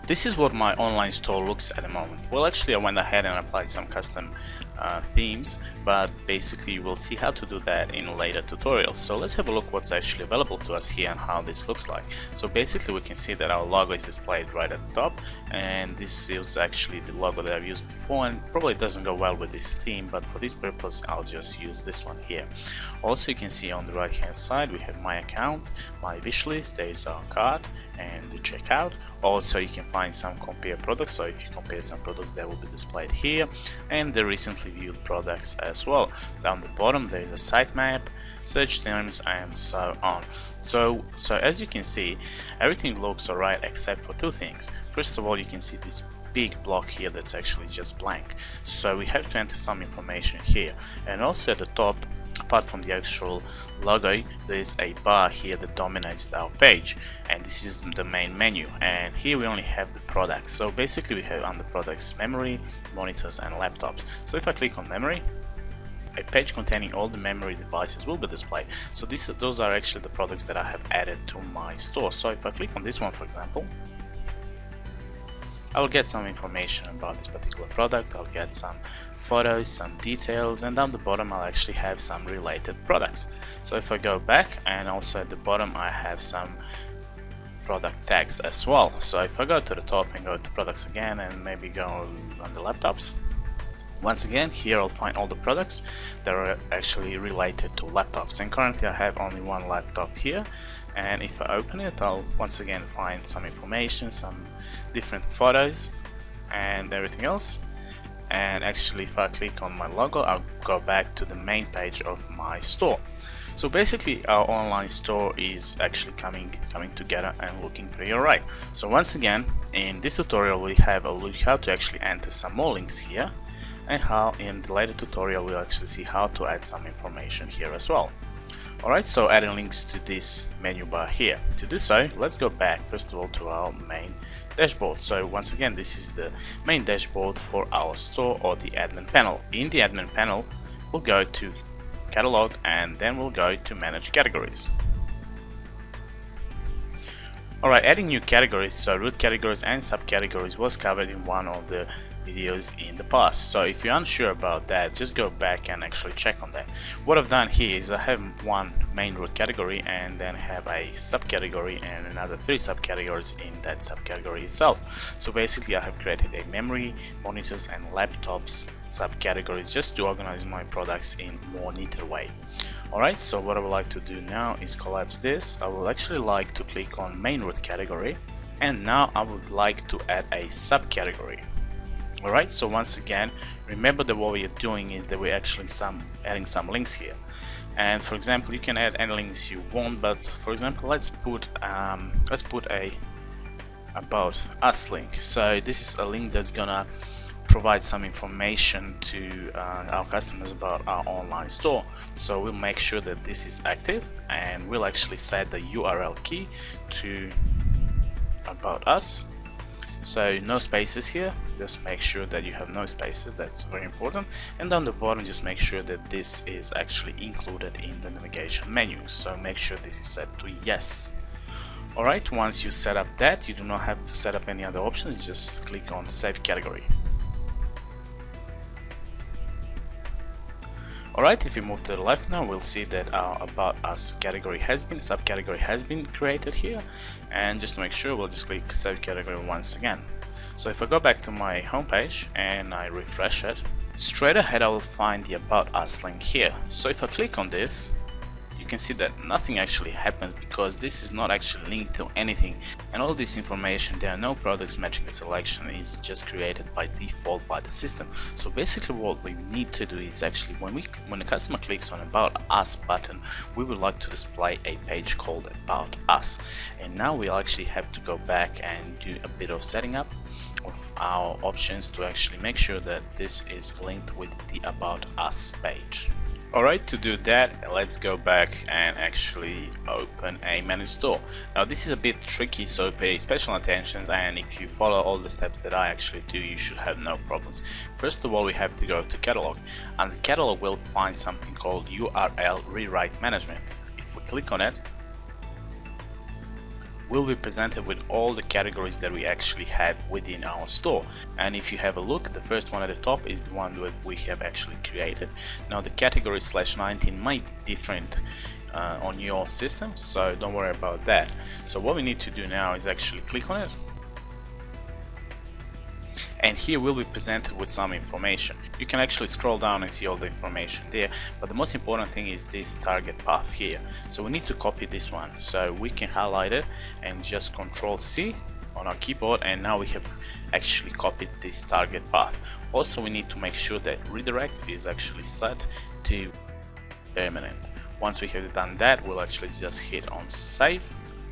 This is what my online store looks at the moment. Well, actually I went ahead and applied some custom themes, but basically you will see how to do that in later tutorials. So let's have a look what's actually available to us here and how this looks like. So basically we can see that our logo is displayed right at the top, and this is actually the logo that I've used before, and probably doesn't go well with this theme, but for this purpose I'll just use this one here. Also, you can see on the right hand side we have my account, my wish list, there is our cart and the checkout. Also you can find some compare products, so if you compare some products that will be displayed here, and the recently viewed products as well. Down the bottom there is a sitemap, search terms, and so on. So as you can see, everything looks alright except for two things. First of all, you can see this big block here that's actually just blank, so we have to enter some information here. And also at the top, apart from the actual logo, there's a bar here that dominates our page, and this is the main menu, and here we only have the products. So basically we have under products memory, monitors, and laptops. So if I click on memory, a page containing all the memory devices will be displayed. So those are actually the products that I have added to my store. So if I click on this one, for example, I will get some information about this particular product, I'll get some photos, some details, and down the bottom I'll actually have some related products. So if I go back, and also at the bottom I have some product tags as well. So if I go to the top and go to products again and maybe go on the laptops, once again here I'll find all the products that are actually related to laptops, and currently I have only one laptop here. And if I open it, I'll once again find some information, some different photos and everything else. And actually if I click on my logo, I'll go back to the main page of my store. So basically our online store is actually coming together and looking pretty alright. So once again, in this tutorial we have a look how to actually enter some more links here, and how in the later tutorial we'll actually see how to add some information here as well. Alright, so adding links to this menu bar here. To do so, let's go back first of all to our main dashboard. So once again, this is the main dashboard for our store, or the admin panel. In the admin panel, we'll go to catalog, and then we'll go to manage categories. Alright, adding new categories, so root categories and subcategories was covered in one of the videos in the past. So if you're unsure about that, just go back and actually check on that. What I've done here is I have one main root category, and then have a subcategory and another 3 subcategories in that subcategory itself. So basically I have created a memory, monitors, and laptops subcategories just to organize my products in more neater way. Alright, so what I would like to do now is collapse this. I would actually like to click on main root category, and now I would like to add a subcategory. Alright, so once again, remember that what we are doing is that we're actually adding some links here. And for example, you can add any links you want, but for example, let's put a about us link. So this is a link that's gonna provide some information to our customers about our online store. So we'll make sure that this is active, and we'll actually set the URL key to about us. So no spaces here, just make sure that you have no spaces, that's very important. And down the bottom, just make sure that this is actually included in the navigation menu, so make sure this is set to yes. Alright, once you set up that, you do not have to set up any other options, just click on save category. Alright, if we move to the left now, we'll see that our about us subcategory has been created here, and just to make sure, we'll just click save category once again. So if I go back to my homepage and I refresh it, straight ahead I will find the about us link here. So if I click on this, you can see that nothing actually happens, because this is not actually linked to anything, and all this information, there are no products matching the selection, is just created by default by the system. So basically what we need to do is actually when the customer clicks on about us button, we would like to display a page called about us, and now we'll actually have to go back and do a bit of setting up of our options to actually make sure that this is linked with the about us page. Alright, to do that, let's go back and actually open a managed store. Now this is a bit tricky, so pay special attention, and if you follow all the steps that I actually do, you should have no problems. First of all, we have to go to catalog, and the catalog will find something called URL rewrite management. If we click on it, we'll be presented with all the categories that we actually have within our store. And if you have a look, the first one at the top is the one that we have actually created. Now the category /19 might be different on your system, so don't worry about that. So what we need to do now is actually click on it, and here we'll be presented with some information. You can actually scroll down and see all the information there, but the most important thing is this target path here. So we need to copy this one, so we can highlight it and just Ctrl+C on our keyboard, and now we have actually copied this target path. Also, we need to make sure that redirect is actually set to permanent. Once we have done that, we'll actually just hit on save,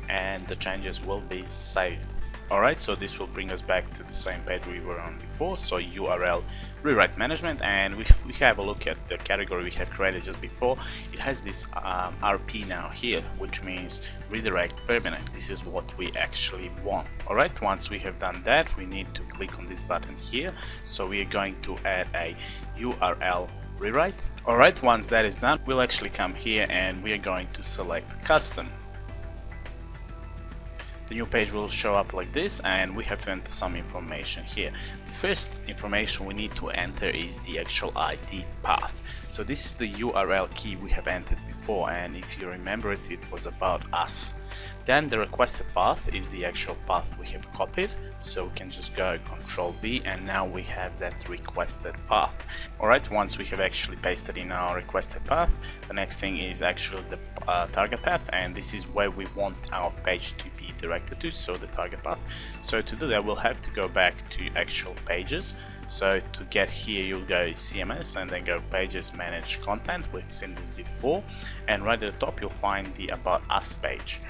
and the changes will be saved. Alright, so this will bring us back to the same page we were on before, so URL rewrite management, and if we have a look at the category we have created just before, it has this RP now here, which means redirect permanent. This is what we actually want. Alright, once we have done that, we need to click on this button here, so we are going to add a URL rewrite. Alright, once that is done, we'll actually come here and we are going to select custom. The new page will show up like this, and we have to enter some information here. The first information we need to enter is the actual ID path. So this is the URL key we have entered before, and if you remember it, it was about us. Then the requested path is the actual path we have copied, so we can just go Ctrl+V, and now we have that requested path. Alright, once we have actually pasted in our requested path, the next thing is actually the target path, and this is where we want our page to be directed to, so the target path. So to do that, we'll have to go back to actual pages. So to get here, you'll go CMS and then go pages, manage content. We've seen this before, and right at the top you'll find the about us page.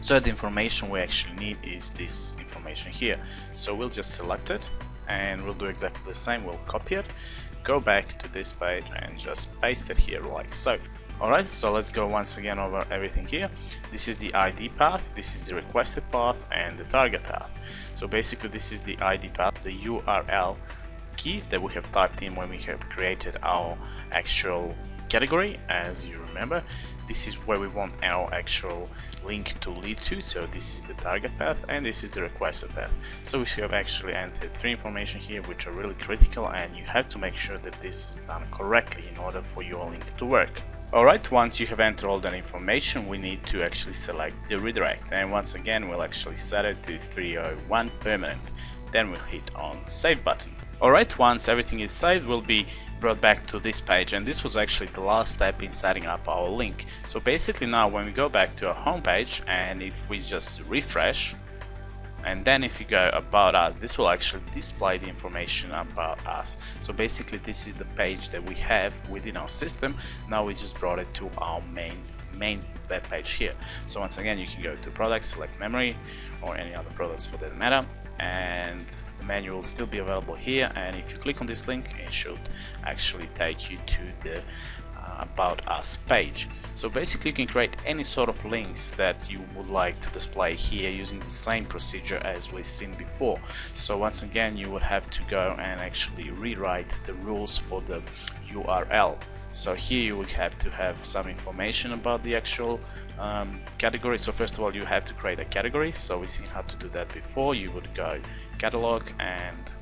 So the information we actually need is this information here. So we'll just select it, and we'll do exactly the same. We'll copy it, go back to this page, and just paste it here like so. Alright, so let's go once again over everything here. This is the ID path, this is the requested path, and the target path. So basically this is the ID path, the URL keys that we have typed in when we have created our actual category. As you remember, this is where we want our actual link to lead to, so this is the target path and this is the requested path. So we have actually entered three information here which are really critical, and you have to make sure that this is done correctly in order for your link to work. Alright, once you have entered all that information, we need to actually select the redirect, and once again we'll actually set it to 301 permanent. Then we'll hit on save button. Alright, once everything is saved, we'll be brought back to this page, and this was actually the last step in setting up our link. So basically now when we go back to our home page, and if we just refresh, and then if you go about us, this will actually display the information about us. So basically this is the page that we have within our system. Now we just brought it to our main web page here. So once again, you can go to products, select memory, or any other products for that matter, and the menu will still be available here, and if you click on this link, it should actually take you to the about us page. So basically you can create any sort of links that you would like to display here using the same procedure as we've seen before. So once again, you would have to go and actually rewrite the rules for the URL. So here you would have to have some information about the actual category. So first of all, you have to create a category. So we've seen how to do that before. You would go catalog and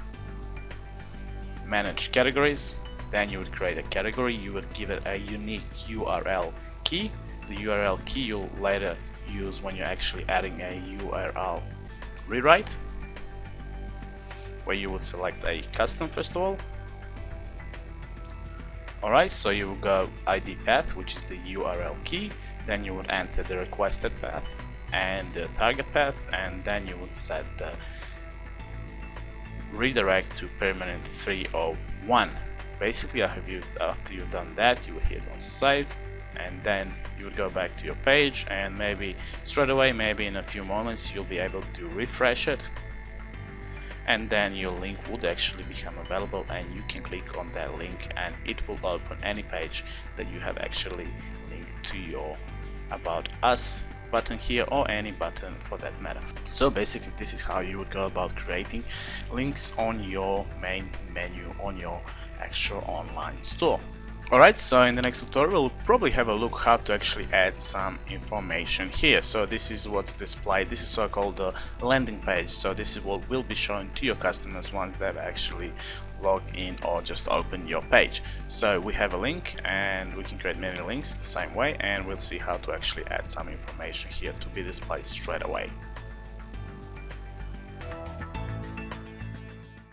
manage categories. Then you would create a category, you would give it a unique URL key. The URL key you'll later use when you're actually adding a URL rewrite, where you would select a custom first of all. Alright, so you will go ID path, which is the URL key, then you would enter the requested path and the target path, and then you would set the redirect to permanent 301. Basically, after you've done that, you will hit on save, and then you would go back to your page, and maybe straight away, maybe in a few moments, you'll be able to refresh it, and then your link would actually become available, and you can click on that link and it will open any page that you have actually linked to your About Us button here, or any button for that matter. So basically this is how you would go about creating links on your main menu on your actual online store. Alright, so in the next tutorial we'll probably have a look how to actually add some information here. So this is what's displayed. This is so-called the landing page. So this is what will be shown to your customers once they've actually logged in or just opened your page. So we have a link and we can create many links the same way, and we'll see how to actually add some information here to be displayed straight away.